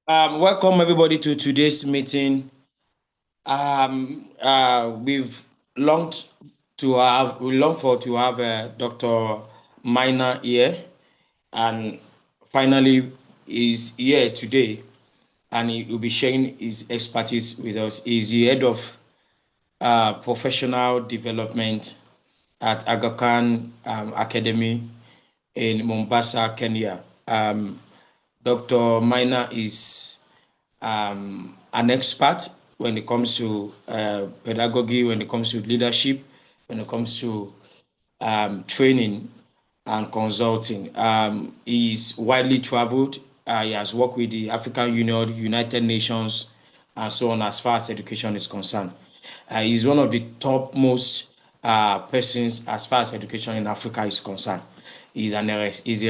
Welcome everybody to today's meeting. We've longed we long for to have Dr. Minor here, and finally is here today, and he will be sharing his expertise with us. He's the head of professional development at Aga Khan Academy in Mombasa, Kenya. Dr. Minor is an expert when it comes to pedagogy, when it comes to leadership, when it comes to training and consulting. He's widely traveled. He has worked with the African Union, United Nations, and so on as far as education is concerned. He's one of the topmost persons as far as education in Africa is concerned. He's a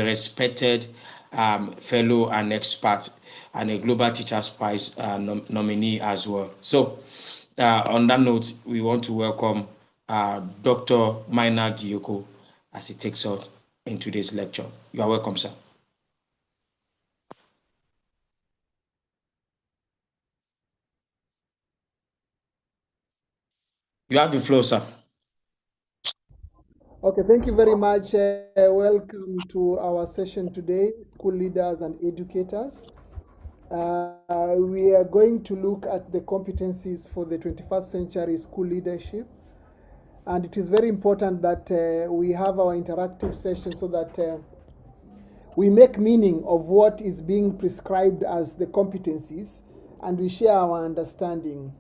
respected fellow and expert and a Global Teachers Prize nominee as well. So, on that note, we want to welcome Dr. Maynard Yoko as he takes us in today's lecture. You are welcome, sir. You have the floor, sir. Okay, thank you very much. Welcome to our session today, school leaders and educators. We are going to look at the competencies for the 21st century school leadership. And it is very important that we have our interactive session so that we make meaning of what is being prescribed as the competencies and we share our understanding.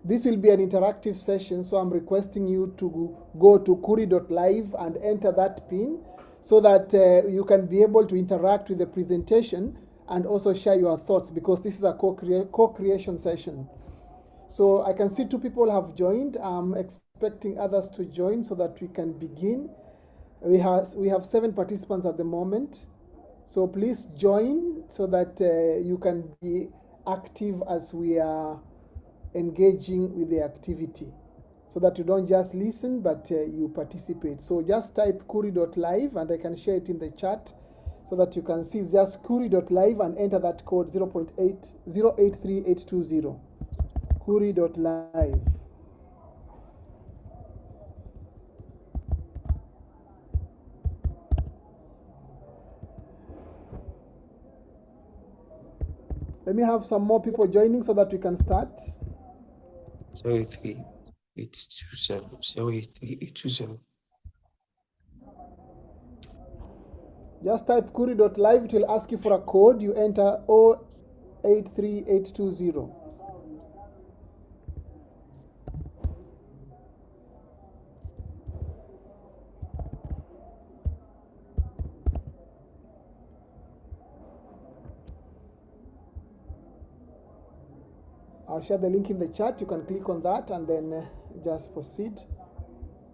This will be an interactive session, so I'm requesting you to go to kuri.live and enter that pin so that you can be able to interact with the presentation and also share your thoughts, because this is a co-creation session. So I can see 2 people have joined. I'm expecting others to join so that we can begin. We have 7 participants at the moment. So please join so that you can be active as we are engaging with the activity, so that you don't just listen but you participate. So just type kuri.live and I can share it in the chat so that you can see. Just kuri.live and enter that code 0.8083820. Kuri.live. Let me have some more people joining so that we can start. 083-827. 083-827. Just type kuri.live. It will ask you for a code. You enter 083820. I'll share the link in the chat. You can click on that and then just proceed.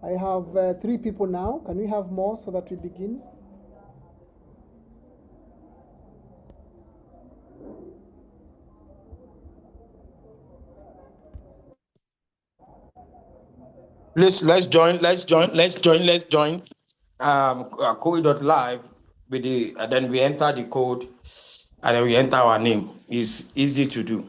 I have 3 people now. Can we have more so that we begin? Please, let's join. Kuri.live with the, and then we enter the code, and then we enter our name. It's easy to do.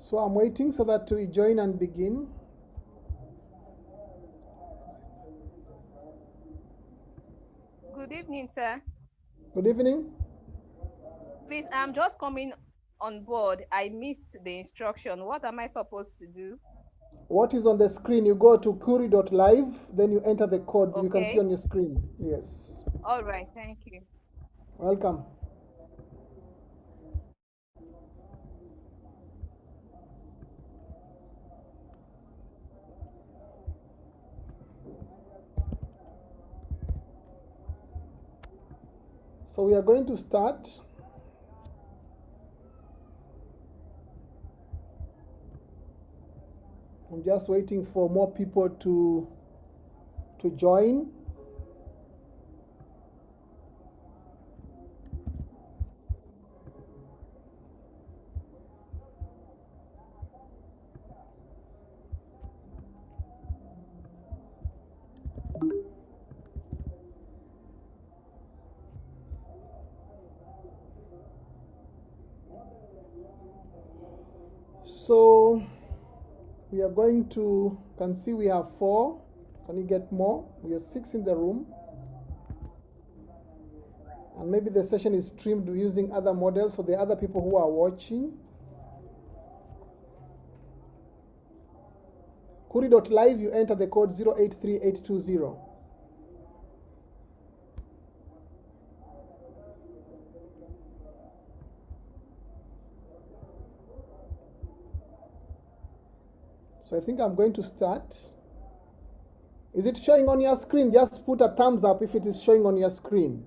So I'm waiting so that we join and begin. Good evening, sir. Good evening. Please, I'm just coming on board. I missed the instruction. What am I supposed to do? What is on the screen? You go to kuri.live, then you enter the code you can see Okay. on your screen. Yes. All right. Thank you. Welcome. So we are going to start. I'm just waiting for more people to join. we are going to, can see we have 4. Can you get more? We are 6 in the room. And maybe the session is streamed using other models for the other people who are watching. Kuri.live, you enter the code 083820. So I think I'm going to start. Is it showing on your screen? Just put a thumbs up if it is showing on your screen.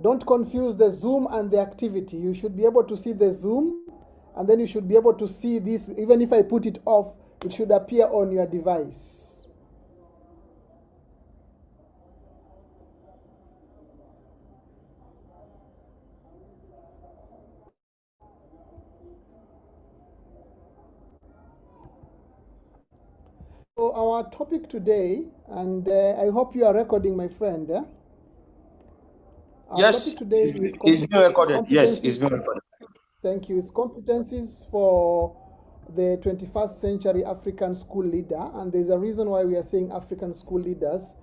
Don't confuse the Zoom and the activity. You should be able to see the Zoom, and then you should be able to see this. Even if I put it off, it should appear on your device. So our topic today, and I hope you are recording, my friend. Our Yes, topic today is it's being recorded. Yes, it's competencies. being recorded. Thank you. It's competencies for the 21st century African school leader. And there's a reason why we are saying African school leaders,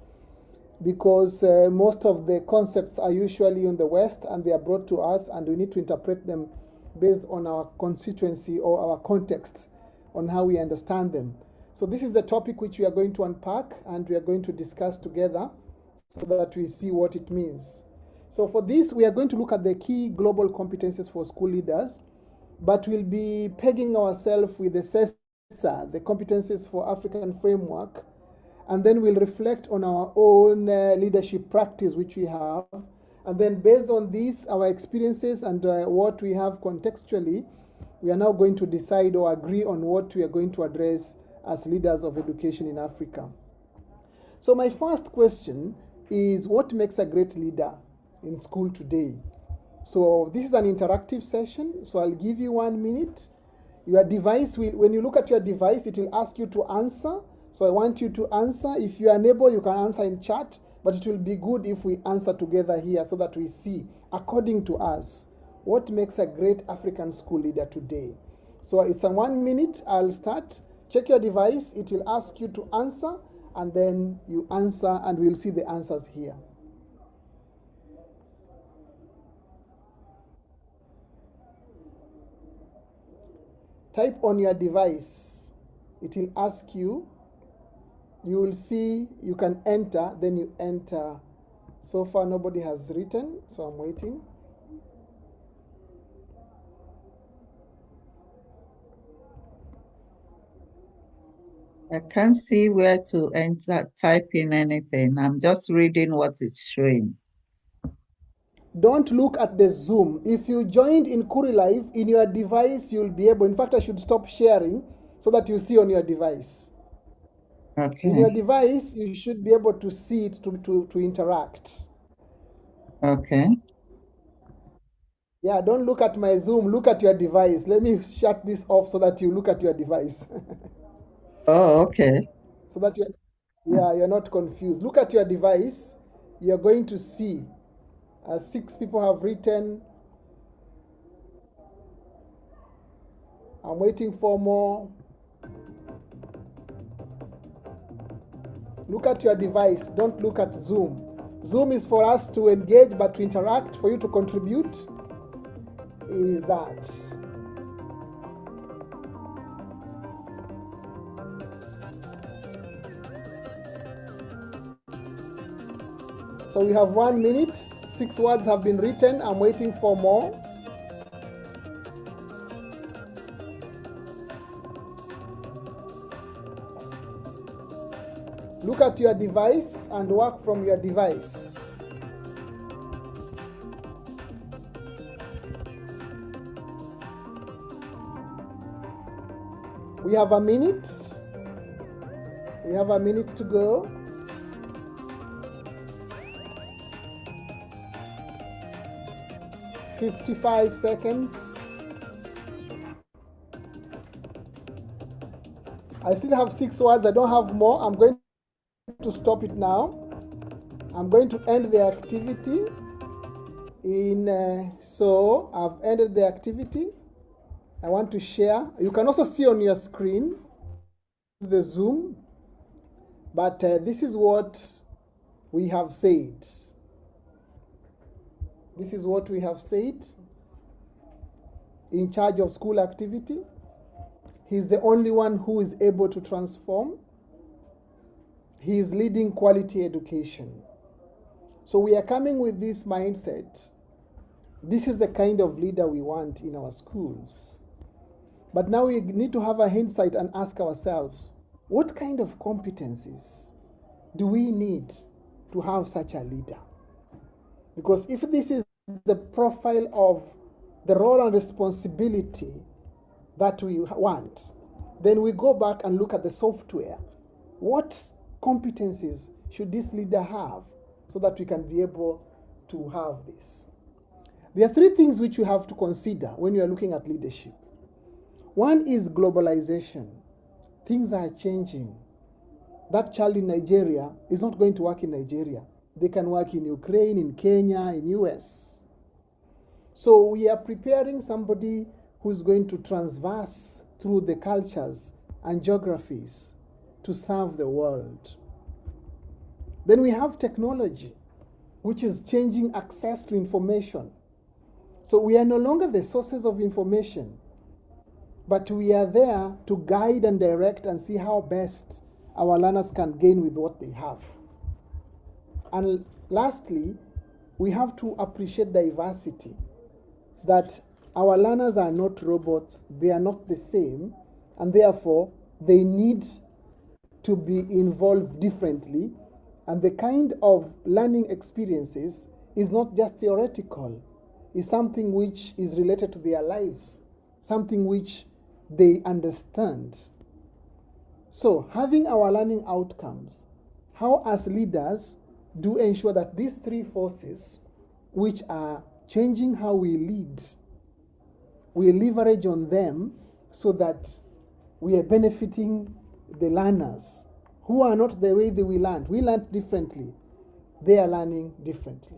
because most of the concepts are usually in the West and they are brought to us, and we need to interpret them based on our constituency or our context on how we understand them. So this is the topic which we are going to unpack and we are going to discuss together so that we see what it means. So for this, we are going to look at the key global competencies for school leaders, but we'll be pegging ourselves with the CESA, the competencies for African framework, and then we'll reflect on our own leadership practice which we have, and then based on this, our experiences and what we have contextually, we are now going to decide or agree on what we are going to address as leaders of education in Africa. So my first question is, what makes a great leader in school today? So this is an interactive session, so I'll give you 1 minute. Your device will, when you look at your device, it will ask you to answer. So I want you to answer. If you are unable, you can answer in chat, but it will be good if we answer together here so that we see, according to us, what makes a great African school leader today. So it's a 1 minute. I'll start. Check your device. It will ask you to answer, and then you answer, and we'll see the answers here. Type on your device. It will ask you. You will see, you can enter, then you enter. So far, nobody has written, so I'm waiting. I can't see where to enter, type in anything. I'm just reading what it's showing. Don't look at the Zoom. If you joined in Kuri Live, in your device, you'll be able, in fact, I should stop sharing so that you see on your device. Okay. In your device, you should be able to see it to interact. Okay. Yeah, don't look at my Zoom, look at your device. Let me shut this off so that you look at your device. Oh, okay. So that you're not confused. Look at your device. You're going to see 6 people have written. I'm waiting for more. Look at your device. Don't look at Zoom. Zoom is for us to engage, but to interact, for you to contribute, is that. So we have 1 minute. 6 words have been written. I'm waiting for more. Look at your device and work from your device. We have a minute. We have a minute to go. $55 seconds. I still have 6 words. I don't have more. I'm going to stop it now. I'm going to end the activity so I've ended the activity. I want to share. You can also see on your screen the Zoom, but this is what we have said. This is what we have said. In charge of school activity, he's the only one who is able to transform. He is leading quality education. So we are coming with this mindset. This is the kind of leader we want in our schools. But now we need to have a hindsight and ask ourselves, what kind of competencies do we need to have such a leader? Because if this is the profile of the role and responsibility that we want, then we go back and look at the software. What competencies should this leader have so that we can be able to have this? There are three things which you have to consider when you are looking at leadership. One is globalization. Things are changing. That child in Nigeria is not going to work in Nigeria. They can work in Ukraine, in Kenya, in US. So we are preparing somebody who's going to transverse through the cultures and geographies to serve the world. Then we have technology, which is changing access to information. So we are no longer the sources of information, but we are there to guide and direct and see how best our learners can gain with what they have. And lastly, we have to appreciate diversity, that our learners are not robots, they are not the same, and therefore they need to be involved differently. And the kind of learning experiences is not just theoretical, it's something which is related to their lives, something which they understand. So having our learning outcomes, how as leaders do ensure that these three forces, which are changing how we lead, we leverage on them so that we are benefiting the learners who are not the way that we learned. We learned differently. They are learning differently.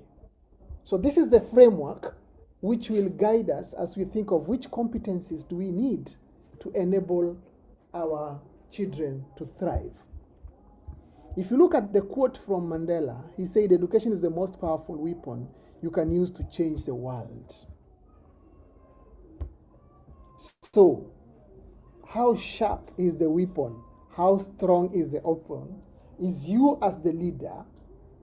So this is the framework which will guide us as we think of which competencies do we need to enable our children to thrive. If you look at the quote from Mandela, he said, education is the most powerful weapon you can use to change the world. So, how sharp is the weapon? How strong is the weapon? Is you as the leader,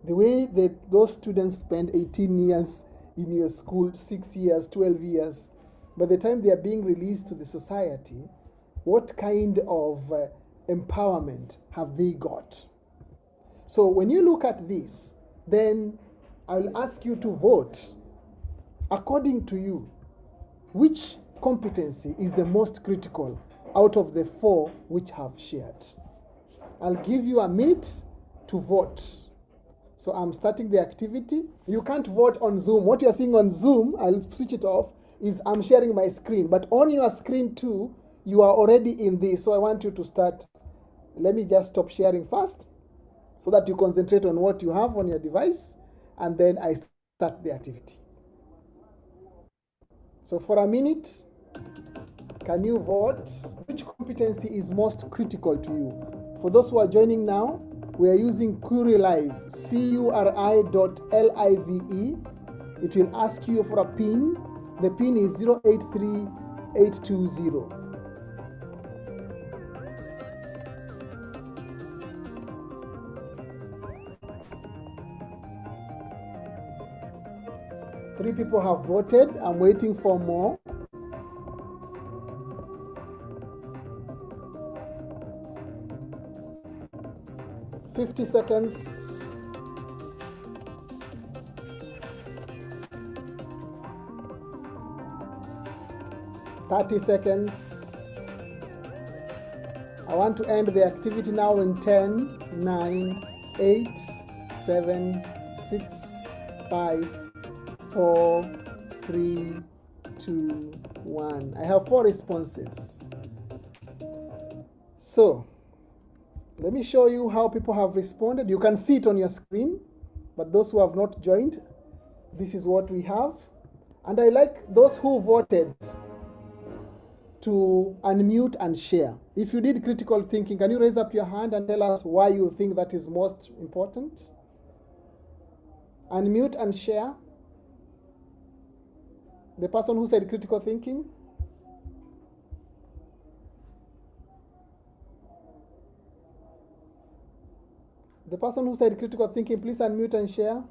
the way that those students spend 18 years in your school, 6 years, 12 years, by the time they are being released to the society, what kind of empowerment have they got? So when you look at this, then I'll ask you to vote. According to you, which competency is the most critical out of the four which have shared? I'll give you a minute to vote. So I'm starting the activity. You can't vote on Zoom. What you're seeing on Zoom, I'll switch it off, is I'm sharing my screen. But on your screen too, you are already in this. So I want you to start. Let me just stop sharing first so that you concentrate on what you have on your device, and then I start the activity. So for a minute, can you vote? Which competency is most critical to you? For those who are joining now, we are using Query Live, curi.live. It will ask you for a PIN. The PIN is 083820. Three people have voted. I'm waiting for more. $50 seconds. $30 seconds. I want to end the activity now in 10, 9, 8, 7, 6, 5, 4, 3, 2, 1. I have 4 responses. So, let me show you how people have responded. You can see it on your screen, but those who have not joined, this is what we have. And I like those who voted. to unmute and share. If you did critical thinking, can you raise up your hand and tell us why you think that is most important? Unmute and share. The person who said critical thinking. The person who said critical thinking, please unmute and share.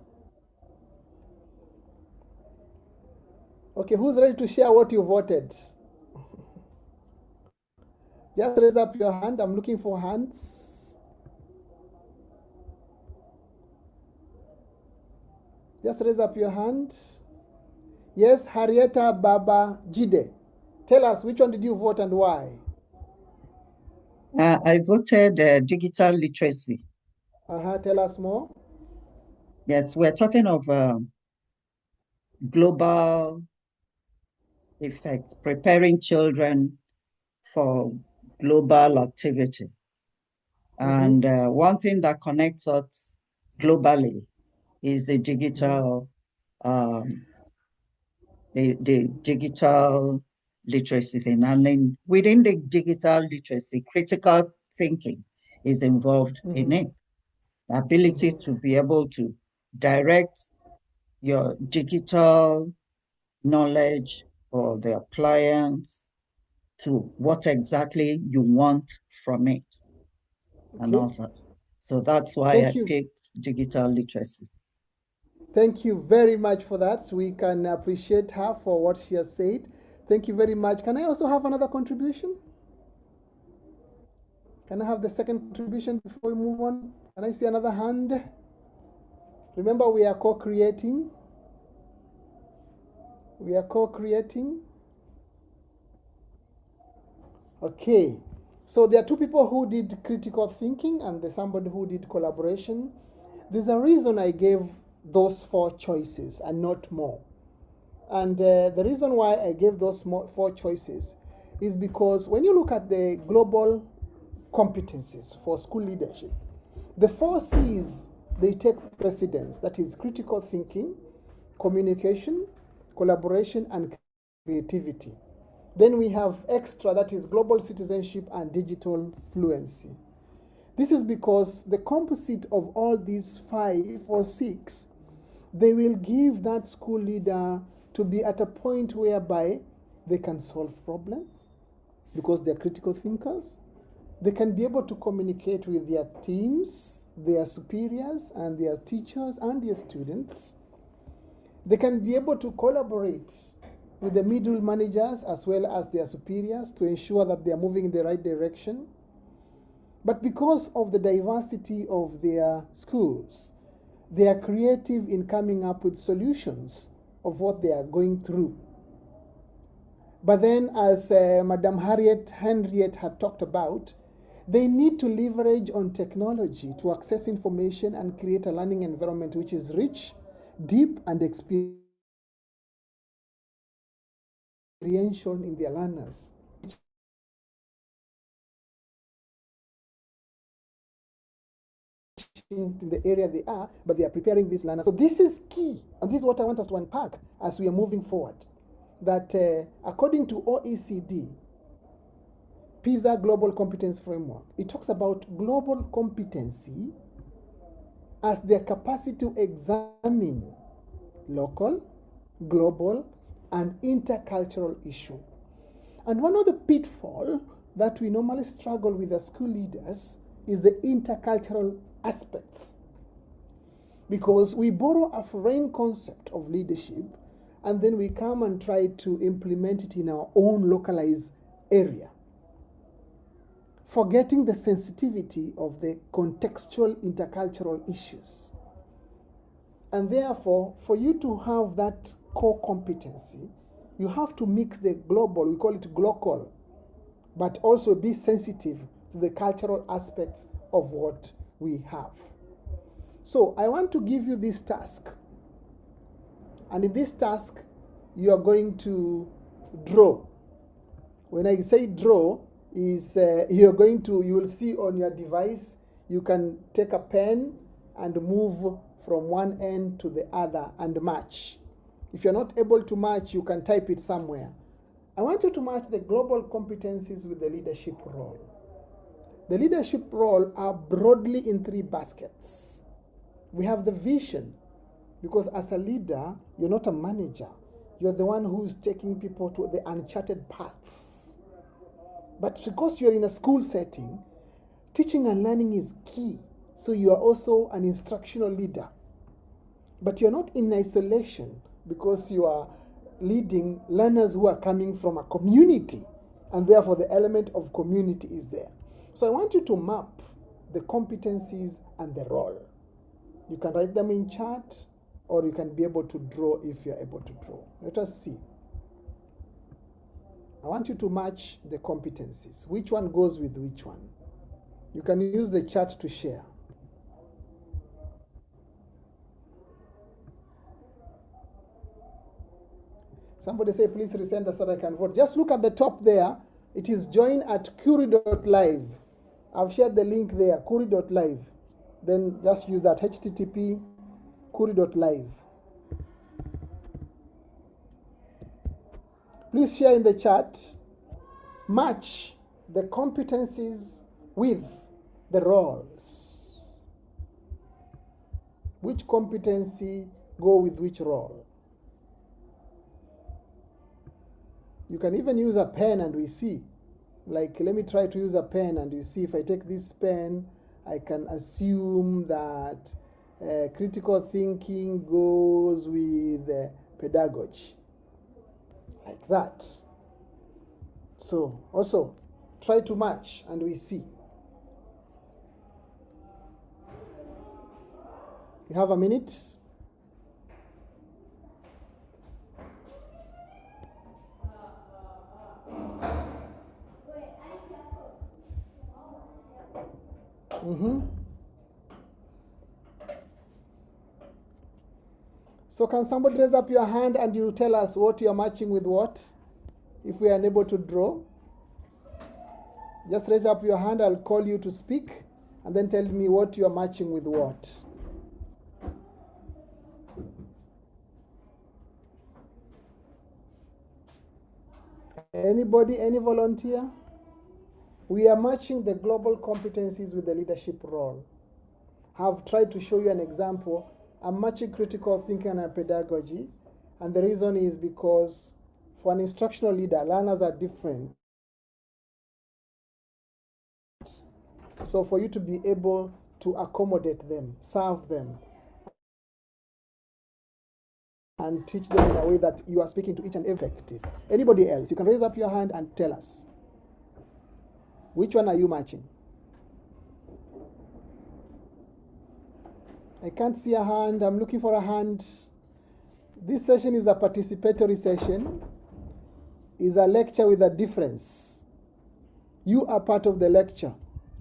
Okay, who's ready to share what you voted? Just raise up your hand. I'm looking for hands. Just raise up your hand. Yes, Harrieta Baba Jide. Tell us, which one did you vote and why? I voted digital literacy. Tell us more. Yes, we're talking of global effects, preparing children for global activity. And one thing that connects us globally is the digital, the digital literacy thing. And then within the digital literacy, critical thinking is involved in it. The ability to be able to direct your digital knowledge or the appliance to what exactly you want from it and Okay. all that. So that's why I Thank you. picked digital literacy. Thank you very much for that. We can appreciate her for what she has said. Thank you very much. Can I also have another contribution? Can I have the second contribution before we move on? Can I see another hand? Remember, we are co-creating. We are co-creating. Okay. So there are two people who did critical thinking and there's somebody who did collaboration. There's a reason I gave those four choices and not more. And the reason why I gave those four choices is because when you look at the global competencies for school leadership, the four C's, they take precedence. That is critical thinking, communication, collaboration, and creativity. Then we have extra, that is global citizenship and digital fluency. This is because the composite of all these 5 or 6, they will give that school leader to be at a point whereby they can solve problems because they're critical thinkers. They can be able to communicate with their teams, their superiors, and their teachers and their students. They can be able to collaborate with the middle managers as well as their superiors to ensure that they are moving in the right direction. But because of the diversity of their schools, they are creative in coming up with solutions of what they are going through. But then, as Madam Henriette had talked about, they need to leverage on technology to access information and create a learning environment which is rich, deep, and experiential in their learners. In the area they are, but they are preparing these learners. So this is key, and this is what I want us to unpack as we are moving forward. That according to OECD, PISA Global Competence Framework, it talks about global competency as their capacity to examine local, global, and intercultural issues. And one of the pitfalls that we normally struggle with as school leaders is the intercultural aspects. Because we borrow a foreign concept of leadership and then we come and try to implement it in our own localized area, forgetting the sensitivity of the contextual intercultural issues. And therefore, for you to have that core competency, you have to mix the global, we call it glocal, but also be sensitive to the cultural aspects of what we have. So I want to give you this task. And in this task, you are going to draw. When I say draw, is you will see on your device, you can take a pen and move from one end to the other and match. If you're not able to match, you can type it somewhere. I want you to match the global competencies with the leadership role. The leadership role are broadly in three baskets. We have the vision, because as a leader, you're not a manager. You're the one who's taking people to the uncharted paths. But because you're in a school setting, teaching and learning is key. So you are also an instructional leader. But you're not in isolation, because you are leading learners who are coming from a community, and therefore the element of community is there. So I want you to map the competencies and the role. You can write them in chart, or you can be able to draw if you're able to draw. Let us see. I want you to match the competencies. Which one goes with which one? You can use the chart to share. Somebody say, please resend us so that I can vote. Just look at the top there. It is join at Curie.live. I've shared the link there, Curie.live. Then just use that, http Curie.live. Please share in the chat. Match the competencies with the roles. Which competency go with which role? You can even use a pen and we see. Like, let me try to use a pen and you see if I take this pen, I can assume that critical thinking goes with pedagogy. Like that. So, also, try to match and we see. You have a minute? So can somebody raise up your hand and you tell us what you're matching with what? If we are unable to draw. Just raise up your hand, I'll call you to speak, and then tell me what you're matching with what. Anybody, any volunteer? We are matching the global competencies with the leadership role. I've tried to show you an example. I'm matching critical thinking and pedagogy, and the reason is because for an instructional leader, learners are different. So for you to be able to accommodate them, serve them, and teach them in a way that you are speaking to each and every effective. Anybody else, you can raise up your hand and tell us. Which one are you matching? I can't see a hand. I'm looking for a hand. This session is a participatory session. Is a lecture with a difference. You are part of the lecture.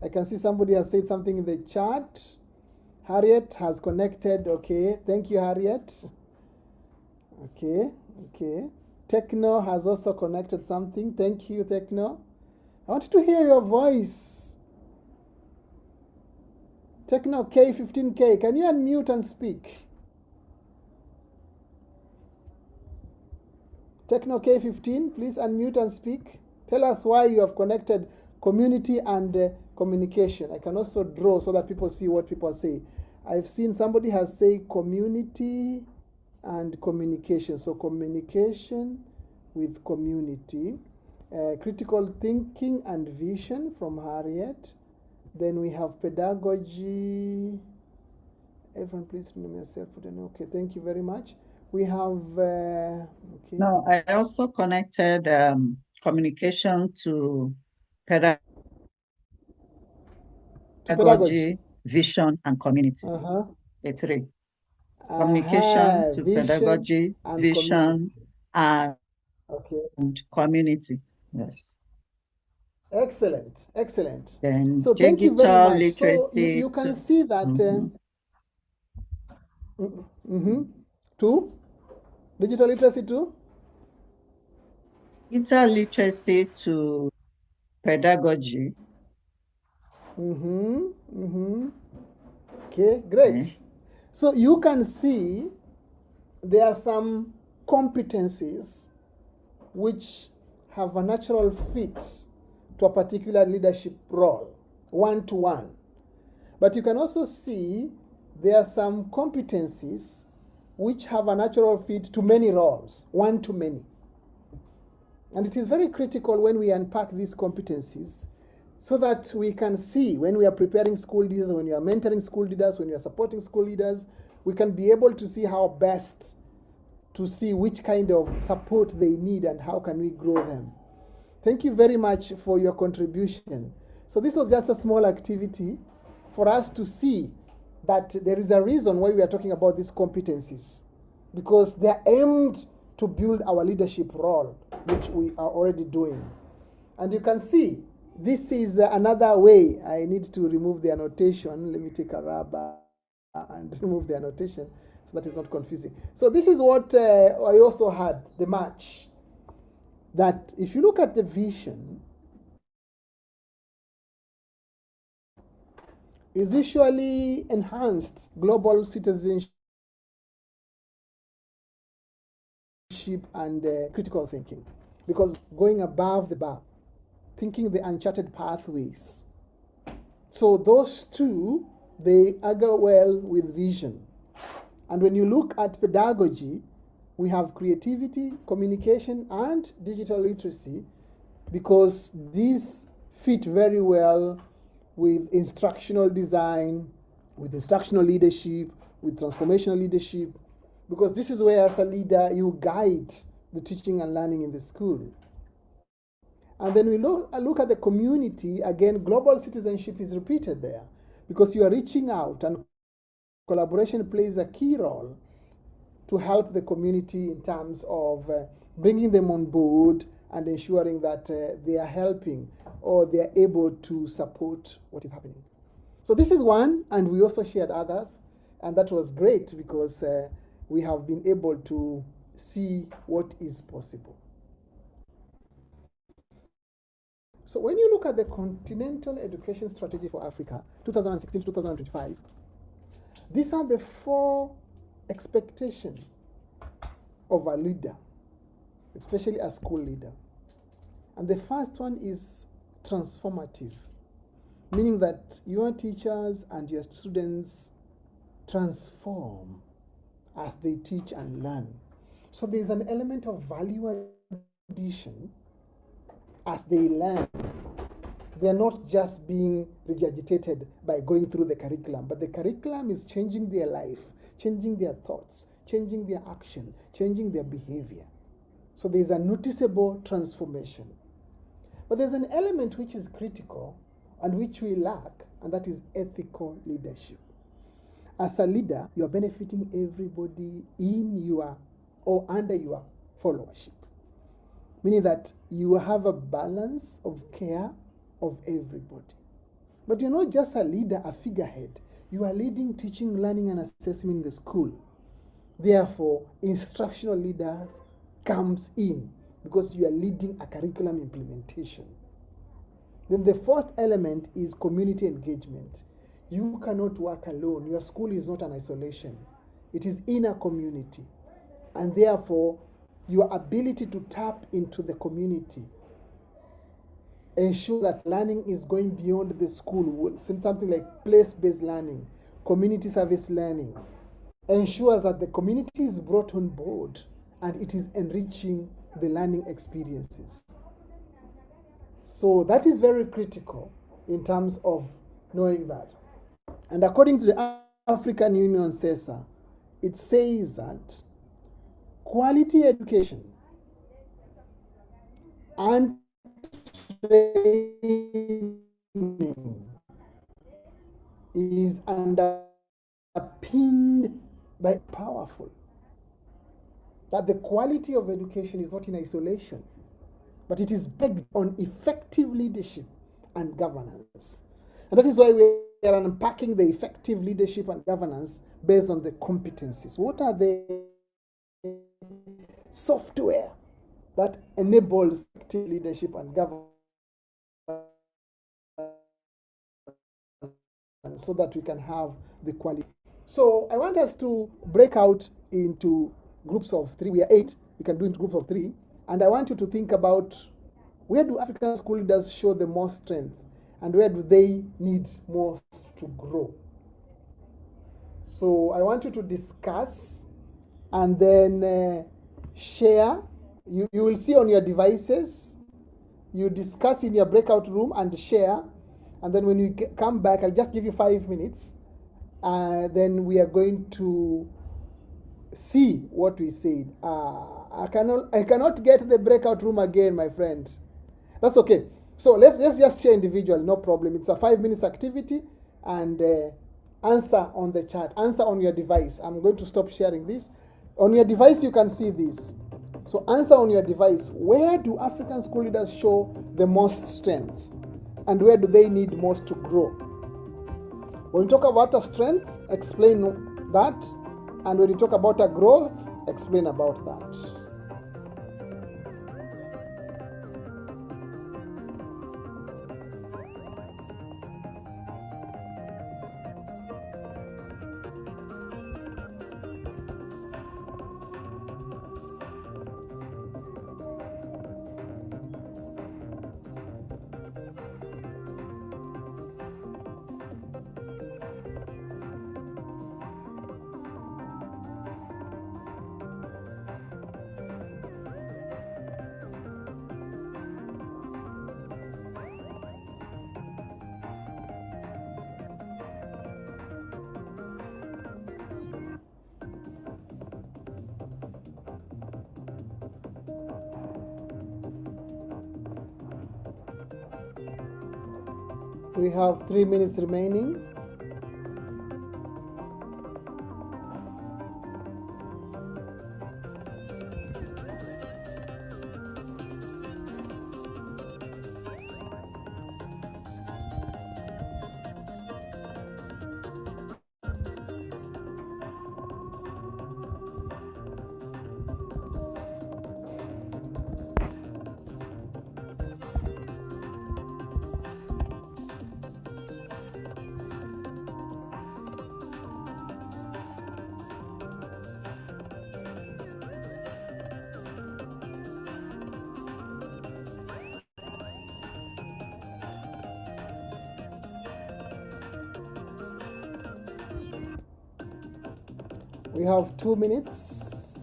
I can see somebody has said something in the chat. Harriet has connected. Okay. Thank you, Harriet. Okay. Techno has also connected something. Thank you, Techno. I wanted to hear your voice. Techno K15K, can you unmute and speak? Techno K15, please unmute and speak. Tell us why you have connected community and communication. I can also draw so that people see what people say. I've seen somebody has said community and communication. So communication with community. Critical thinking and vision from Harriet. Then we have pedagogy. Everyone, please remember yourself. Okay, thank you very much. We have. Okay. No, I also connected communication to pedagogy, vision, and community. The three. Communication to pedagogy, vision, and community. Yes. Excellent. Then so thank you very much. Literacy so you can see that two digital literacy too. Digital literacy to pedagogy. Okay, great. Okay. So you can see there are some competencies which have a natural fit to a particular leadership role, one-to-one. But you can also see there are some competencies which have a natural fit to many roles, one-to-many. And it is very critical when we unpack these competencies so that we can see when we are preparing school leaders, when we are mentoring school leaders, when we are supporting school leaders, we can be able to see how best to see which kind of support they need and how can we grow them. Thank you very much for your contribution. So this was just a small activity for us to see that there is a reason why we are talking about these competencies, because they are aimed to build our leadership role, which we are already doing. And you can see this is another way. I need to remove the annotation. Let me take a rubber and remove the annotation so that it's not confusing. So this is what I also had, the match. That if you look at the vision, is visually enhanced global citizenship and critical thinking, because going above the bar, thinking the uncharted pathways. So those two, they go well with vision. And when you look at pedagogy, we have creativity, communication, and digital literacy, because these fit very well with instructional design, with instructional leadership, with transformational leadership, because this is where, as a leader, you guide the teaching and learning in the school. And then we look at the community. Again, global citizenship is repeated there, because you are reaching out, and collaboration plays a key role to help the community in terms of bringing them on board and ensuring that they are helping or they are able to support what is happening. So this is one, and we also shared others, and that was great because we have been able to see what is possible. So when you look at the Continental Education Strategy for Africa, 2016 to 2025, these are the 4 expectations of a leader, especially a school leader. And the first one is transformative, meaning that your teachers and your students transform as they teach and learn. So there's an element of value addition as they learn. They're not just being regurgitated by going through the curriculum, but the curriculum is changing their life, changing their thoughts, changing their action, changing their behavior. So there's a noticeable transformation. But there's an element which is critical and which we lack, and that is ethical leadership. As a leader, you are benefiting everybody in your or under your followership, meaning that you have a balance of care of everybody. But you're not just a leader, a figurehead. You are leading teaching, learning, and assessment in the school. Therefore, instructional leaders comes in because you are leading a curriculum implementation. Then the fourth element is community engagement. You cannot work alone. Your school is not an isolation. It is in a community. And therefore, your ability to tap into the community, ensure that learning is going beyond the school, something like place-based learning, community service learning, ensures that the community is brought on board and it is enriching the learning experiences. So that is very critical in terms of knowing that. And according to the African Union CESA, it says that quality education and training is underpinned by powerful. That the quality of education is not in isolation, but it is based on effective leadership and governance. And that is why we are unpacking the effective leadership and governance based on the competencies. What are the software that enables effective leadership and governance so that we can have the quality? So I want us to break out into groups of 3. We are 8. We can do it in groups of 3. And I want you to think about Where do African school leaders show the most strength, and where do they need most to grow? So I want you to discuss and then share. You will see on your devices. You discuss in your breakout room and share. And then when you come back, I'll just give you 5 minutes. Then we are going to see what we said. I cannot get the breakout room again, my friend. That's okay. So let's just share individually, no problem. It's a 5 minutes activity, and answer on the chat, answer on your device. I'm going to stop sharing this. On your device, you can see this. So answer on your device. Where do African school leaders show the most strength, and where do they need most to grow? When you talk about a strength, explain that. And when you talk about a growth, explain about that. We have 3 minutes remaining. We have 2 minutes.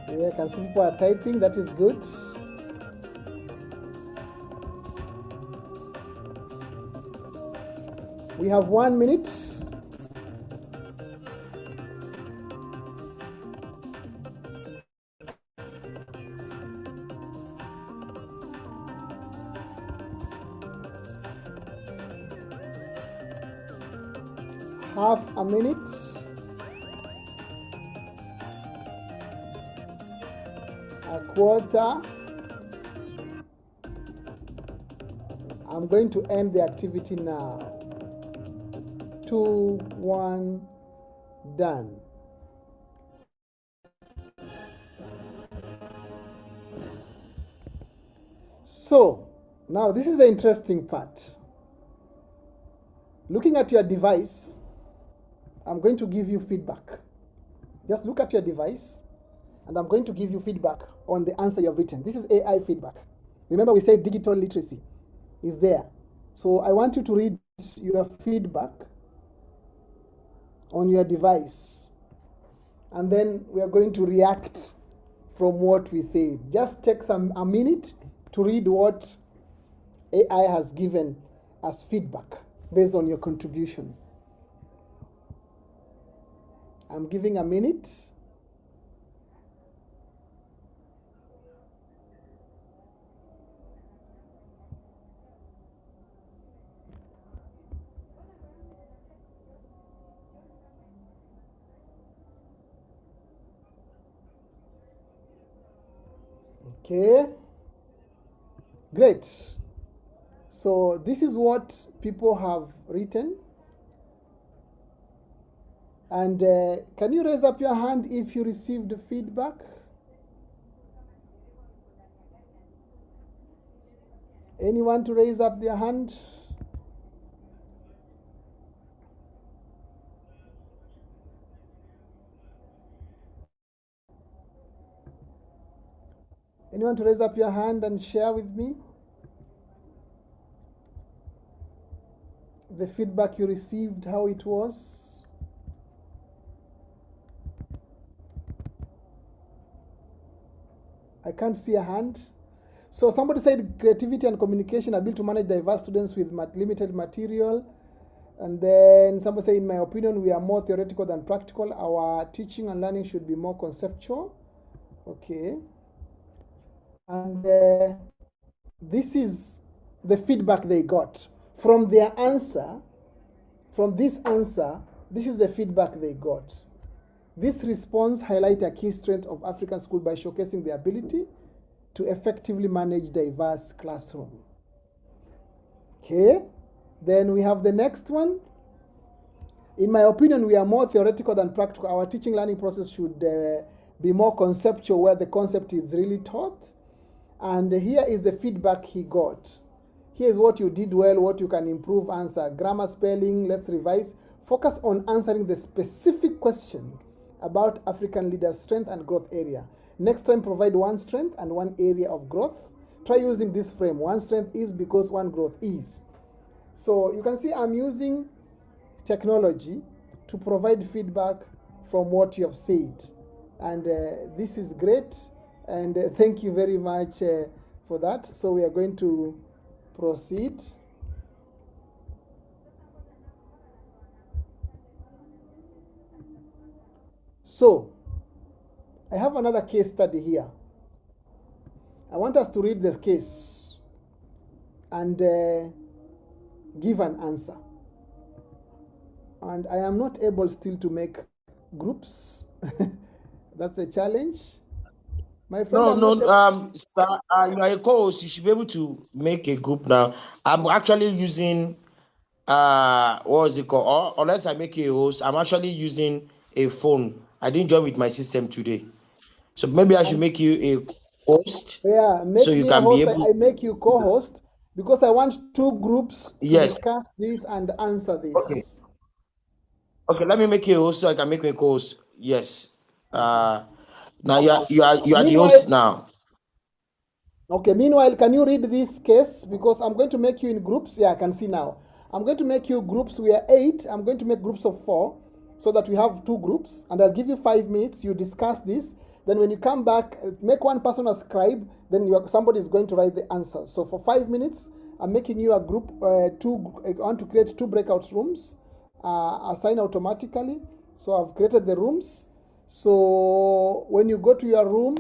Yeah, I can see people are typing. That is good. We have 1 minute. Half a minute. A quarter. I'm going to end the activity now. 2, 1, done. So, now this is the interesting part. Looking at your device, I'm going to give you feedback. Just look at your device, and I'm going to give you feedback on the answer you've written. This is AI feedback. Remember, we said digital literacy is there. So I want you to read your feedback on your device, and then we are going to react from what we say. Just take a minute to read what AI has given as feedback based on your contribution. I'm giving a minute. Okay, great. So this is what people have written. And can you raise up your hand if you received feedback? Anyone to raise up their hand? Anyone to raise up your hand and share with me the feedback you received, how it was? I can't see a hand. So somebody said creativity and communication, ability to manage diverse students with limited material. And then somebody said, in my opinion, we are more theoretical than practical. Our teaching and learning should be more conceptual. Okay. And this is the feedback they got from their answer. From this answer, this is the feedback they got. This response highlights a key strength of African school by showcasing the ability to effectively manage diverse classroom. Okay, then we have the next one. In my opinion, we are more theoretical than practical. Our teaching learning process should be more conceptual, where the concept is really taught. And here is the feedback he got. Here's what you did well, what you can improve, answer. Grammar, spelling, let's revise. Focus on answering the specific question about African leaders' strength and growth area. Next time, provide one strength and one area of growth. Try using this frame. One strength is because one growth is. So you can see I'm using technology to provide feedback from what you have said. And this is great. And thank you very much for that. So we are going to proceed. So I have another case study here. I want us to read the case and give an answer. And I am not able still to make groups. That's a challenge. My friend, Sir, you are a co-host. You should be able to make a group now. I'm actually using what is it called? Or, unless I make a host, I'm actually using a phone. I didn't join with my system today, so maybe I should make you a host yeah, so make you me a can be host. able. I make you co-host because I want two groups to Yes. discuss this and answer Okay. this. Okay. Let me make you a host so I can make a co-host. Yes. Now you are the host Meanwhile, now. okay, meanwhile, can you read this case? Because I'm going to make you in groups. Yeah, I can see now. I'm going to make you groups. We are 8. I'm going to make groups of 4 so that we have 2 groups. And I'll give you 5 minutes. You discuss this. Then when you come back, make one person a scribe. Then somebody is going to write the answers. So for 5 minutes, I'm making you a group. I want to create 2 breakout rooms. Assign automatically. So I've created the rooms. So when you go to your room,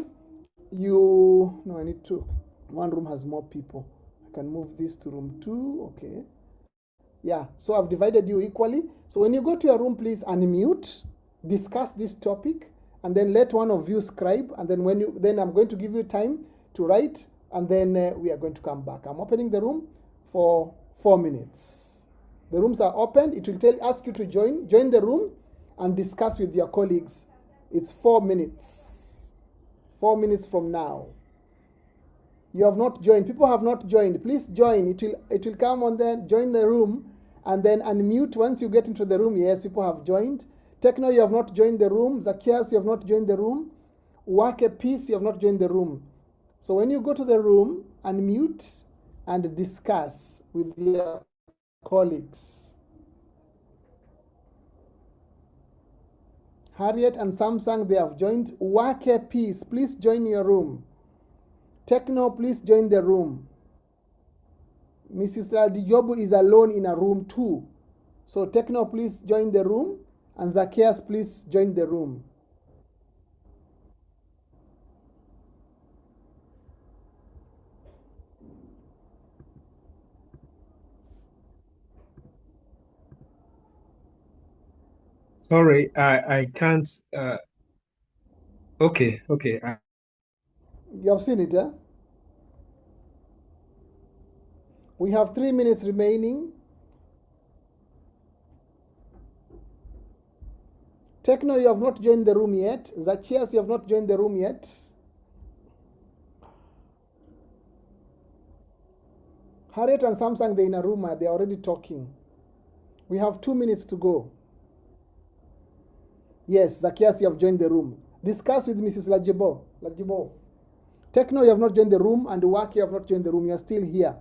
I need to. One room has more people. I can move this to room 2. Okay. Yeah, so I've divided you equally. So when you go to your room, please unmute, discuss this topic, and then let one of you scribe. And then I'm going to give you time to write, and then we are going to come back. I'm opening the room for 4 minutes. The rooms are opened. It will ask you to join the room and discuss with your colleagues. It's 4 minutes. 4 minutes from now. You have not joined. People have not joined. Please join. It will come on there. Join the room and then unmute once you get into the room. Yes, people have joined. Techno, you have not joined the room. Zacchaeus, you have not joined the room. Work a piece, you have not joined the room. So when you go to the room, unmute and discuss with your colleagues. Harriet and Samsung, they have joined. Work a piece, please join your room. Techno, please join the room. Mrs. Ladijobu is alone in a room too. So Techno, please join the room. And Zacchaeus, please join the room. Sorry, I can't. Okay, okay. You have seen it, huh? We have 3 minutes remaining. Techno, you have not joined the room yet. Zacchaeus, you have not joined the room yet. Harriet and Samsung, they're in a room. They're already talking. We have 2 minutes to go. Yes, Zacchaeus, you have joined the room. Discuss with Mrs. Lajibo. Techno, you have not joined the room, and Waki, you have not joined the room. You are still here.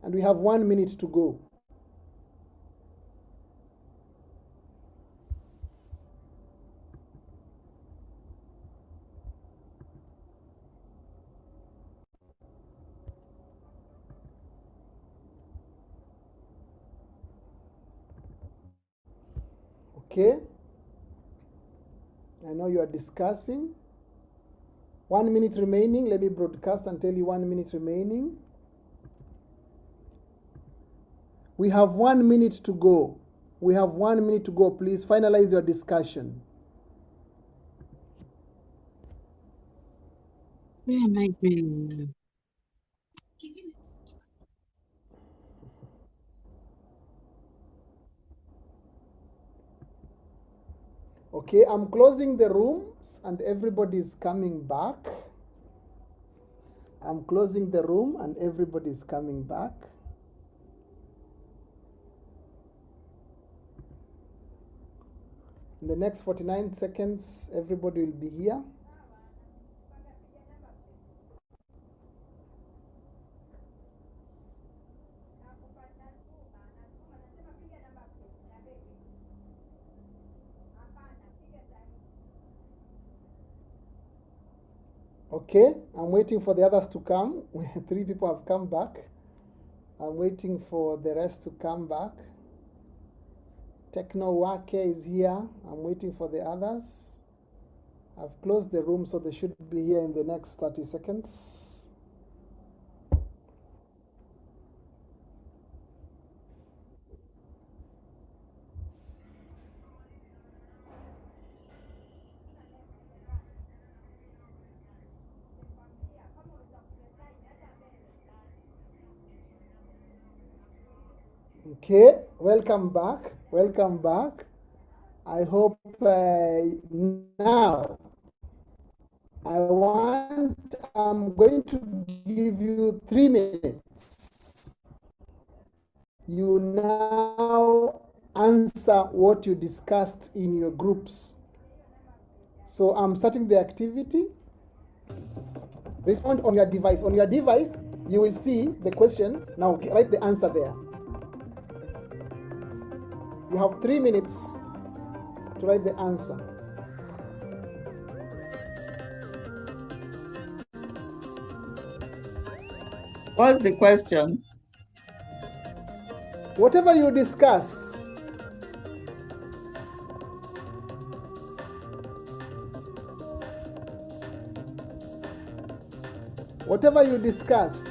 And we have 1 minute to go. Okay. I know you are discussing. 1 minute remaining. Let me broadcast and tell you 1 minute remaining. We have 1 minute to go. We have 1 minute to go. Please finalize your discussion. Okay, I'm closing the rooms and everybody is coming back. I'm closing the room and everybody is coming back. In the next 49 seconds, everybody will be here. Okay, I'm waiting for the others to come. 3 people have come back. I'm waiting for the rest to come back. Techno Wake is here. I'm waiting for the others. I've closed the room, so they should be here in the next 30 seconds. Okay, welcome back. Welcome back. I hope now I'm going to give you 3 minutes. You now answer what you discussed in your groups. So I'm starting the activity. Respond on your device. On your device, you will see the question. Now write the answer there. You have 3 minutes to write the answer. What's the question? Whatever you discussed, whatever you discussed,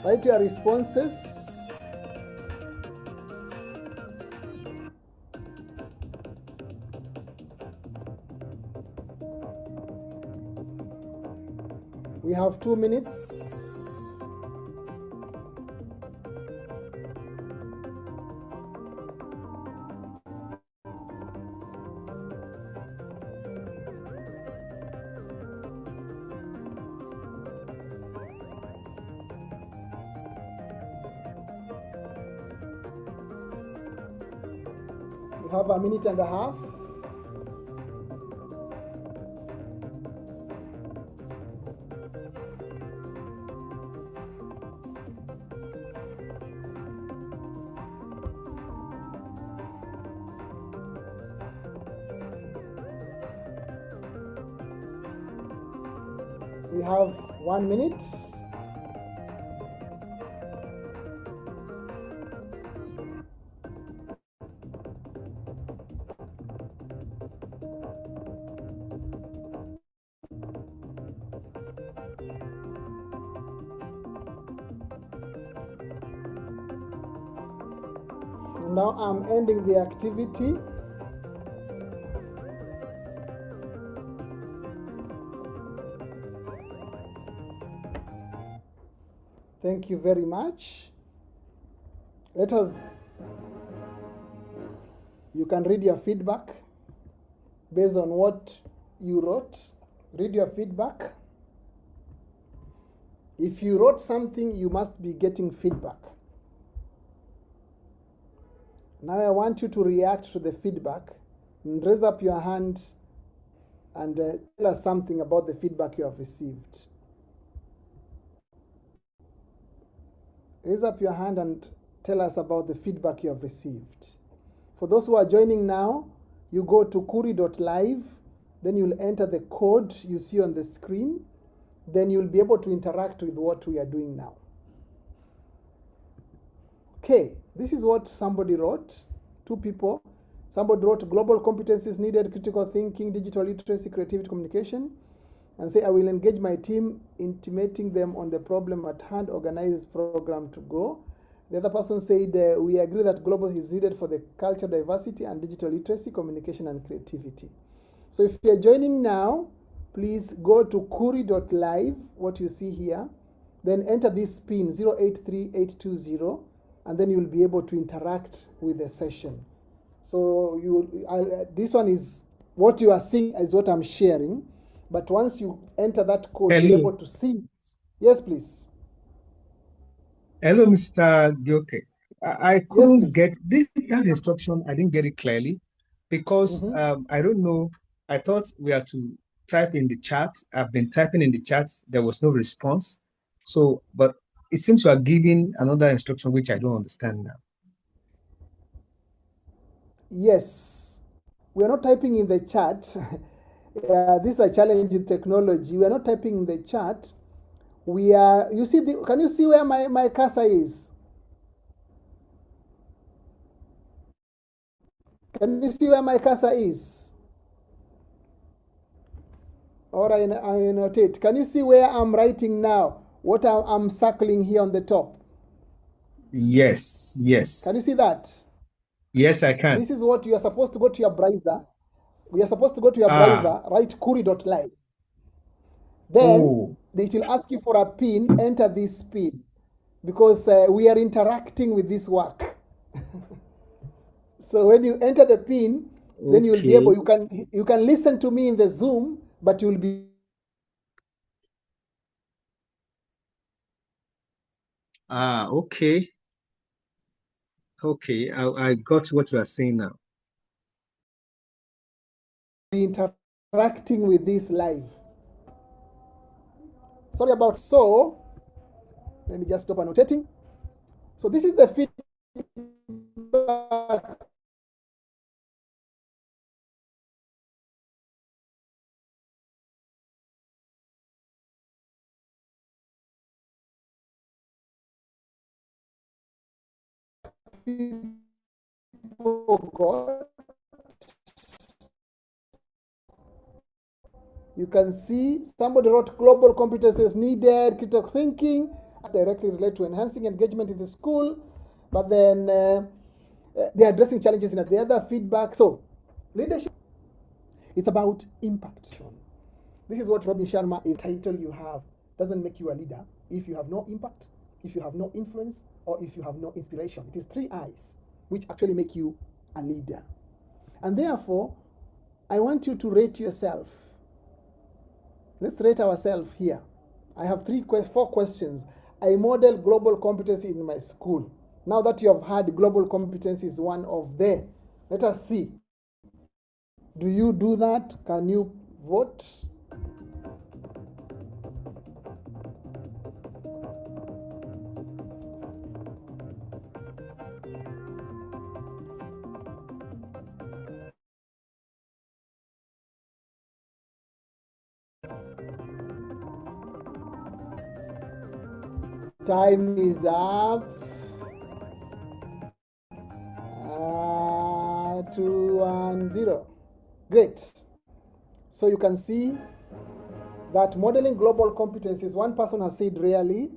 write your responses. We have 2 minutes. We have a minute and a half. We have 1 minute. Now I'm ending the activity. Thank you very much. Let us, you can read your feedback based on what you wrote. Read your feedback. If you wrote something, you must be getting feedback. Now I want you to react to the feedback and raise up your hand and tell us something about the feedback you have received. Raise up your hand and tell us about the feedback you have received. For those who are joining now, you go to kuri.live, then you'll enter the code you see on the screen, then you'll be able to interact with what we are doing now. Okay, this is what somebody wrote. Two people. Somebody wrote global competencies needed, critical thinking, digital literacy, creativity, communication, and say, I will engage my team, intimating them on the problem at hand, organize program to go. The other person said, we agree that global is needed for the culture, diversity, and digital literacy, communication, and creativity. So if you're joining now, please go to kuri.live, what you see here, then enter this pin 083820, and then you'll be able to interact with the session. So this one is what you are seeing is what I'm sharing, but once you enter that code, Hello. you're able to see. Yes, please. Hello, Mr. Gyoke. I couldn't Yes, get that instruction. I didn't get it clearly because I don't know. I thought we had to type in the chat. I've been typing in the chat. There was no response. So, but it seems you are giving another instruction which I don't understand now. Yes. We are not typing in the chat. This is a challenge in technology. We are not typing in the chat. We are, you see, can you see where my cursor is? Can you see where my cursor is? Or I annotate. Can you see where I'm writing now? What I'm circling here on the top? Yes, yes. Can you see that? Yes, I can. This is what you are supposed to go to your browser. We are supposed to go to your browser, write kuri.live. Then it will ask you for a pin, enter this pin, because we are interacting with this work. So when you enter the pin, then you'll be able, you can listen to me in the Zoom, but you'll be okay. Okay, I got what you are saying now. interacting with this live. Sorry about so. Let me just stop annotating. So this is the feedback. You can see somebody wrote global competencies needed, critical thinking, directly related to enhancing engagement in the school, but then they're addressing challenges in the other feedback. So leadership, it's about impact. This is what Robin Sharma is title you have. Doesn't make you a leader if you have no impact, if you have no influence, or if you have no inspiration. It is 3 I's which actually make you a leader. And therefore, I want you to rate yourself. Let's rate ourselves here. I have 4 questions. I model global competency in my school. Now that you have had global competency is one of them. Let us see. Do you do that? Can you vote? Time is up. 2 and 0. Great. So you can see that modeling global competencies, one person has said rarely,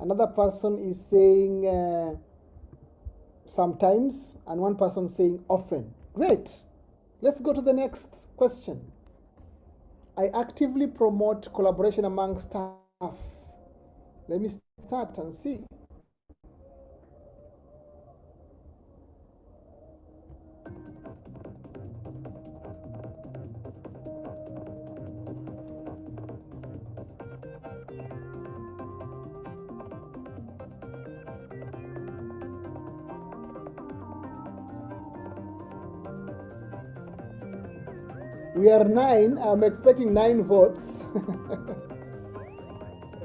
another person is saying sometimes, and one person saying often. Great. Let's go to the next question. I actively promote collaboration among staff. Let me start and see. We are 9. I'm expecting 9 votes.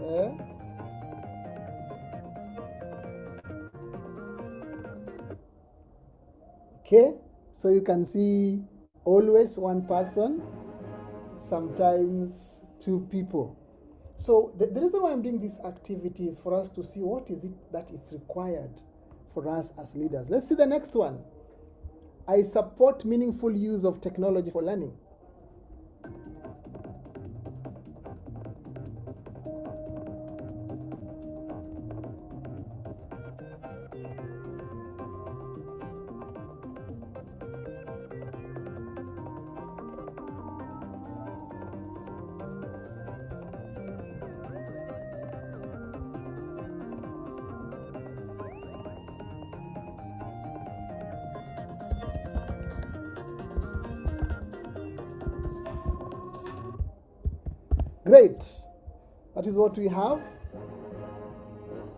Yeah. Okay, so you can see always one person, sometimes two people. So the reason why I'm doing this activity is for us to see what is it that it's required for us as leaders. Let's see the next one. I support meaningful use of technology for learning. Great. That is what we have.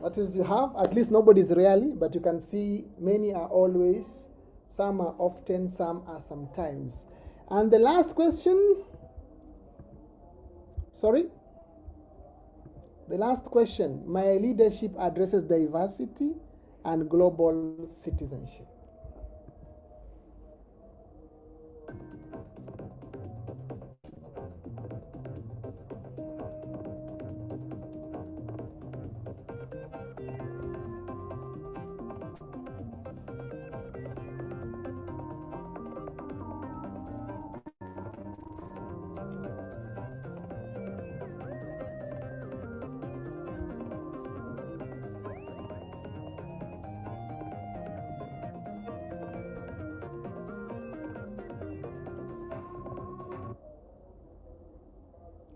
That is, you have, at least nobody is rarely, but you can see many are always, some are often, some are sometimes. And the last question, sorry, the last question, my leadership addresses diversity and global citizenship.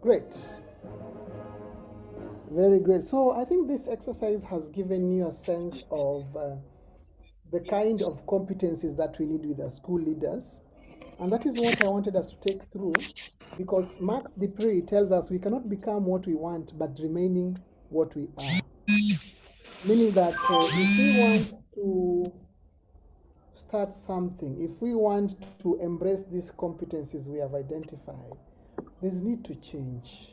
Great. Very great. So I think this exercise has given you a sense of the kind of competencies that we need with the school leaders. And that is what I wanted us to take through, because Max Dupree tells us we cannot become what we want, but remaining what we are. Meaning that if we want to start something, if we want to embrace these competencies we have identified, there's need to change.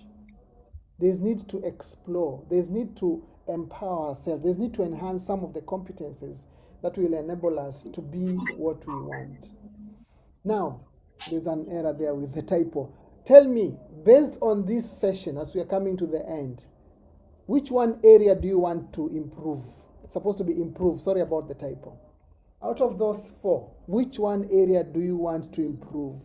There's need to explore. There's need to empower ourselves. There's need to enhance some of the competencies that will enable us to be what we want. Now, there's an error there with the typo. Tell me, based on this session, as we are coming to the end, which one area do you want to improve? It's supposed to be improved. Sorry about the typo. Out of those 4, which one area do you want to improve?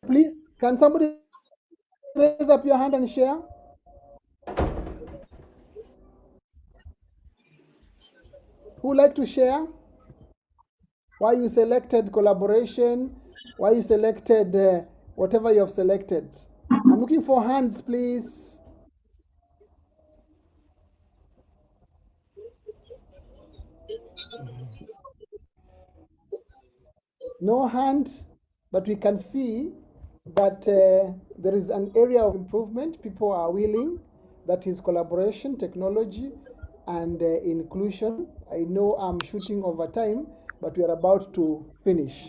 Please, can somebody raise up your hand and share? Who would like to share? Why you selected collaboration? Why you selected whatever you have selected? I'm looking for hands, please. No hand, but we can see But there is an area of improvement. People are willing. That is collaboration, technology, and inclusion. I know I'm shooting over time, but we are about to finish.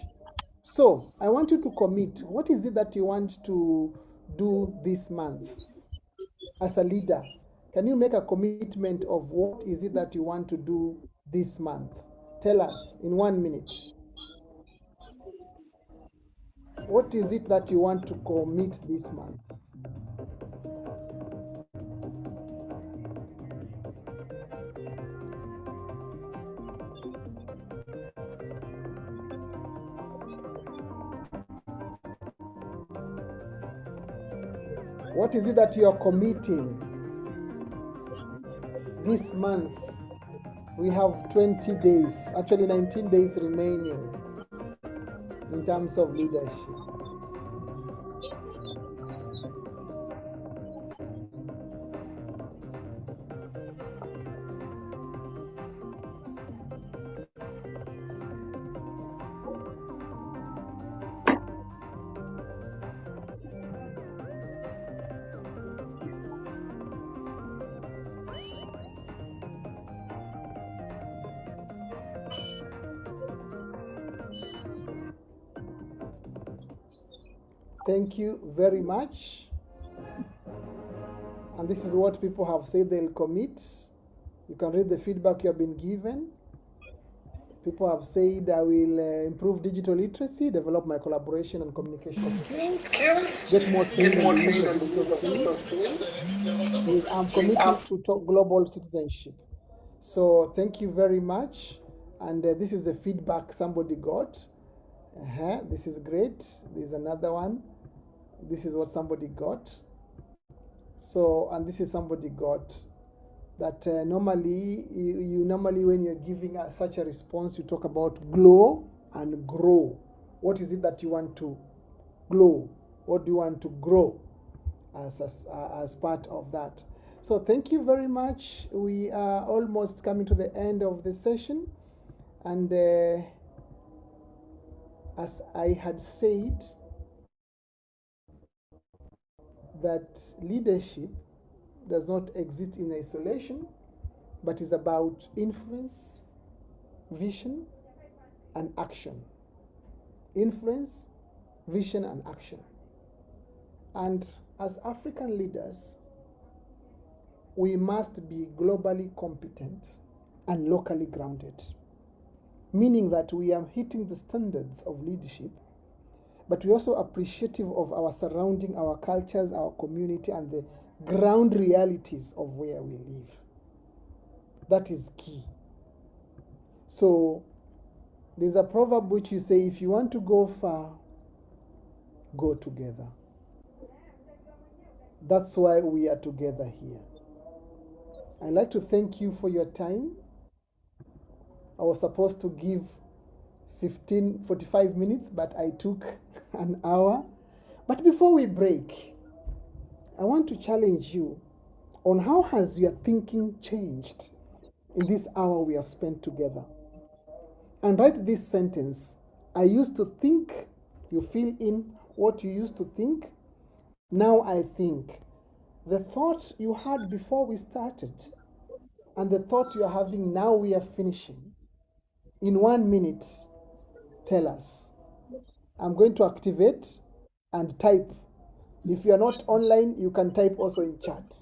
So I want you to commit. What is it that you want to do this month as a leader? Can you make a commitment of what is it that you want to do this month? Tell us in 1 minute. What is it that you want to commit this month? What is it that you are committing this month? We have 20 days, actually 19 days remaining in terms of leadership. Thank you very much. And this is what people have said they'll commit. You can read the feedback you have been given. People have said I will improve digital literacy, develop my collaboration and communication skills, get more trained on digital skills. I'm committing to global citizenship. So thank you very much. And this is the feedback somebody got. This is great. There's another one. This is what somebody got. So, and this is somebody got that normally, you normally when you're giving such a response, you talk about glow and grow. What is it that you want to glow? What do you want to grow as part of that? So thank you very much. We are almost coming to the end of the session. And as I had said, that leadership does not exist in isolation, but is about influence, vision, and action. Influence, vision, and action. And as African leaders, we must be globally competent and locally grounded, meaning that we are hitting the standards of leadership, but we're also appreciative of our surrounding, our cultures, our community, and the ground realities of where we live. That is key. So there's a proverb which you say, if you want to go far, go together. That's why we are together here. I'd like to thank you for your time. I was supposed to give 45 minutes, but I took an hour. But before we break, I want to challenge you on how has your thinking changed in this hour we have spent together. And write this sentence. I used to think. You fill in what you used to think. Now I think. The thought you had before we started and the thought you are having now we are finishing. In 1 minute, tell us. I'm going to activate and type. If you are not online, you can type also in chat.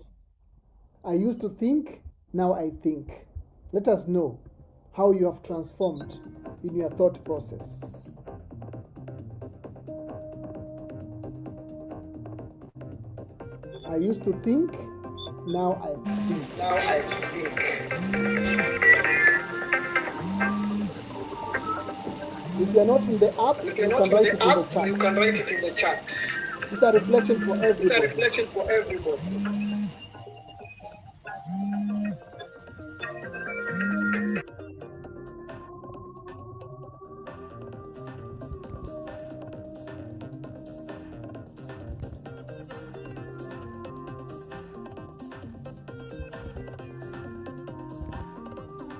I used to think, now I think. Let us know how you have transformed in your thought process. I used to think, now I think. Now I think. If you are not in the app, you can write it in the chat. You can write it in the chat. It's a reflection for everybody. It's a reflection for everybody.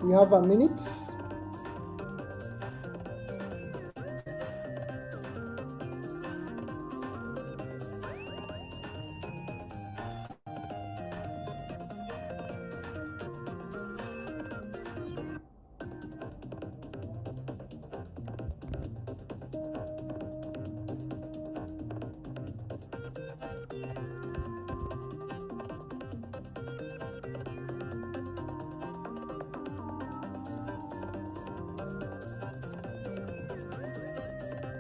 We have a minute.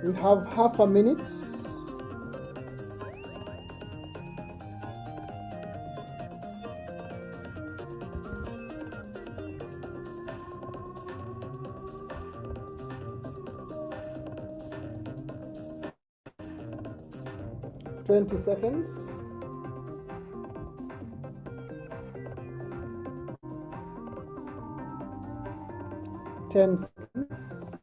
We have half a minute. 20 seconds. 10 seconds.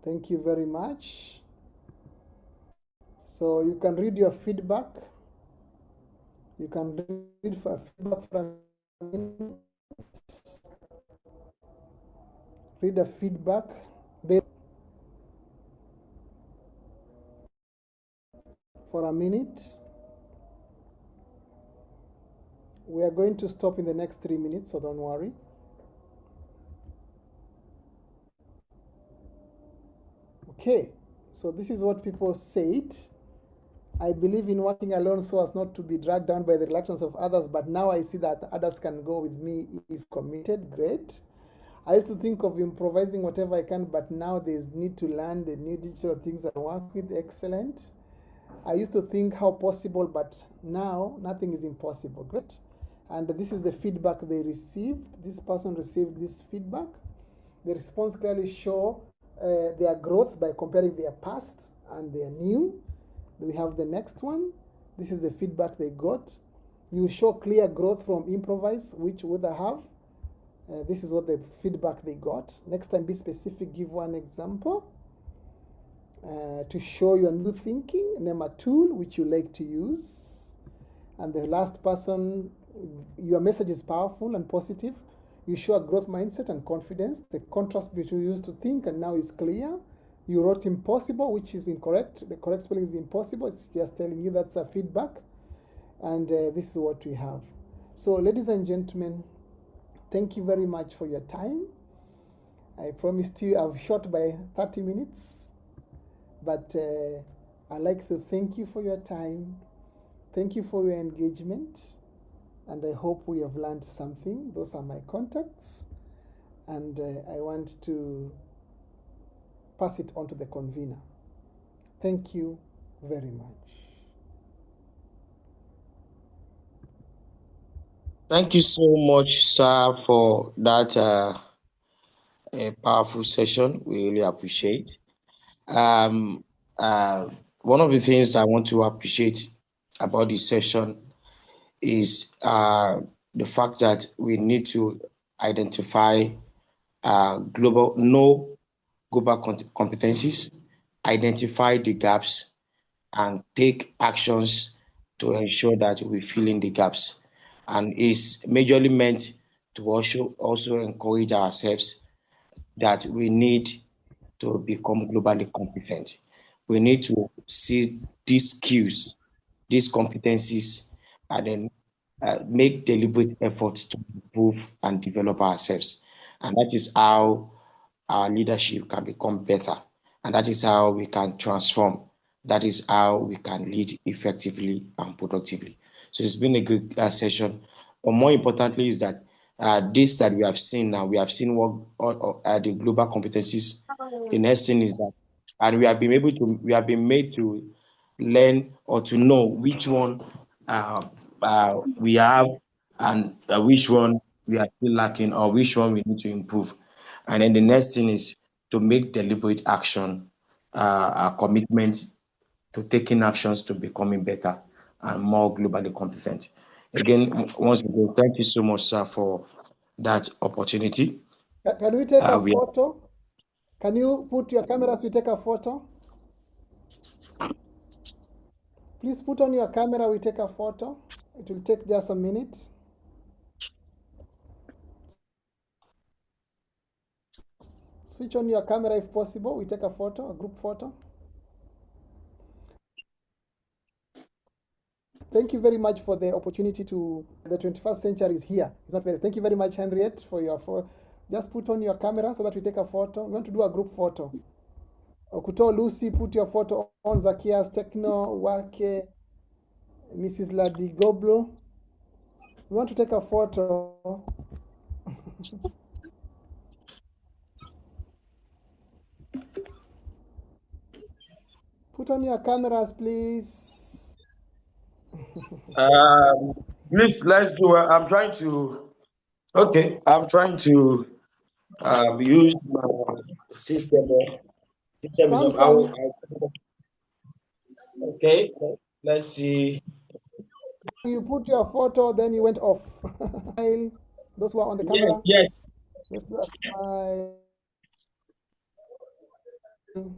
Thank you very much. So you can read your feedback. You can read for feedback from read a feedback for a minute. We are going to stop in the next 3 minutes, so don't worry. Okay, so this is what people said. I believe in working alone so as not to be dragged down by the reluctance of others, but now I see that others can go with me if committed. Great. I used to think of improvising whatever I can, but now there's need to learn the new digital things and work with. Excellent. I used to think how possible, but now nothing is impossible. Great. And this is the feedback they received. This person received this feedback. The response clearly show their growth by comparing their past and their new. We have the next one. This is the feedback they got. You show clear growth from improvise, which would I have? This is what the feedback they got. Next time, be specific. Give one example to show your new thinking. Name a tool which you like to use. And the last person, your message is powerful and positive. You show a growth mindset and confidence. The contrast between you used to think and now is clear. You wrote impossible, which is incorrect. The correct spelling is impossible. It's just telling you that's a feedback. And this is what we have. So, ladies and gentlemen, thank you very much for your time. I promised you I've shot by 30 minutes. But I'd like to thank you for your time. Thank you for your engagement. And I hope we have learned something. Those are my contacts. And I want to pass it on to the convener. Thank you very much. Thank you so much, sir, for that powerful session. We really appreciate. Um, uh, One of the things that I want to appreciate about this session is the fact that we need to identify global competencies, identify the gaps, and take actions to ensure that we fill in the gaps. And is majorly meant to also encourage ourselves that we need to become globally competent. We need to see these skills, these competencies, and then make deliberate efforts to improve and develop ourselves. And that is how our leadership can become better. And that is how we can transform. That is how we can lead effectively and productively. So it's been a good session. But more importantly, is that this that we have seen now, we have seen what the global competencies. The next thing is that, and we have been made to learn or to know which one we have and which one we are still lacking or which one we need to improve. And then the next thing is to make deliberate action, a commitment to taking actions to becoming better and more globally competent. Again, once again, thank you so much, sir, for that opportunity. Can we take a We are, photo? Can you put your camera as we take a photo? Please put on your camera, we take a photo. It will take just a minute. Switch on your camera if possible. We take a photo, a group photo. Thank you very much for the opportunity to. The 21st century is here. It's not very. Thank you very much, Henriette, for your. Just put on your camera so that we take a photo. We want to do a group photo. Okuto Lucy, put your photo on. Zakias Techno, Wake, Mrs. Ladigoblo. We want to take a photo. Put on your cameras, please. Please, let's do it. I'm trying to. Okay, I'm trying to use my system. System is up. Samson, Okay, let's see. you put your photo, then you went off. Those who are on the Yes, camera, yes. let's do a smile. I'm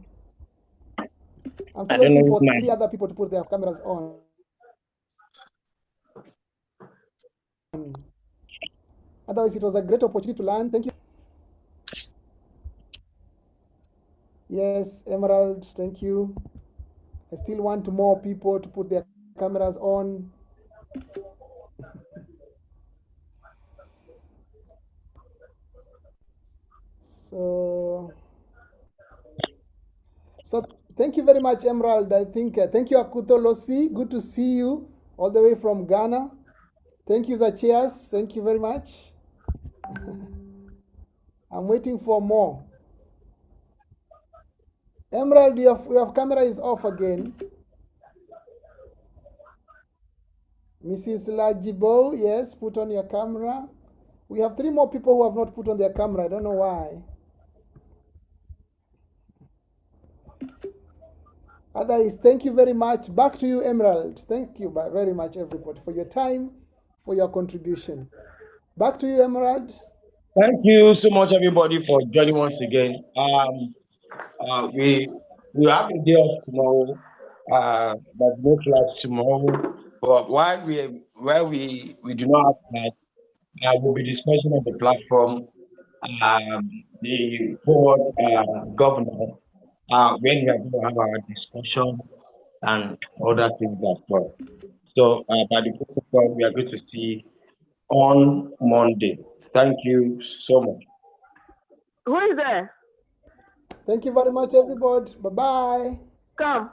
I still don't waiting know if for my 3 other people to put their cameras on. Otherwise, it was a great opportunity to learn. Thank you. Yes, Emerald, thank you. I still want more people to put their cameras on. So, so thank you very much, Emerald. I think thank you, Akutolosi. Good to see you all the way from Ghana. Thank you, Zachias. Thank you very much. I'm waiting for more. Emerald, your camera is off again. Mrs. Lajibo, yes, put on your camera. We have 3 more people who have not put on their camera. I don't know why. Otherwise, thank you very much. Back to you, Emerald. Thank you very much, everybody, for your time, for your contribution. Back to you, Emerald. Thank you so much, everybody, for joining once again. We have a day off tomorrow. But no class tomorrow. But while we do not have class, we'll be discussing on the platform the board governor when we are going to have our discussion and other things as well. So by the grace of God, we are going to see on Monday. Thank you so much. Who is there? Thank you very much, everybody. Bye bye. Come.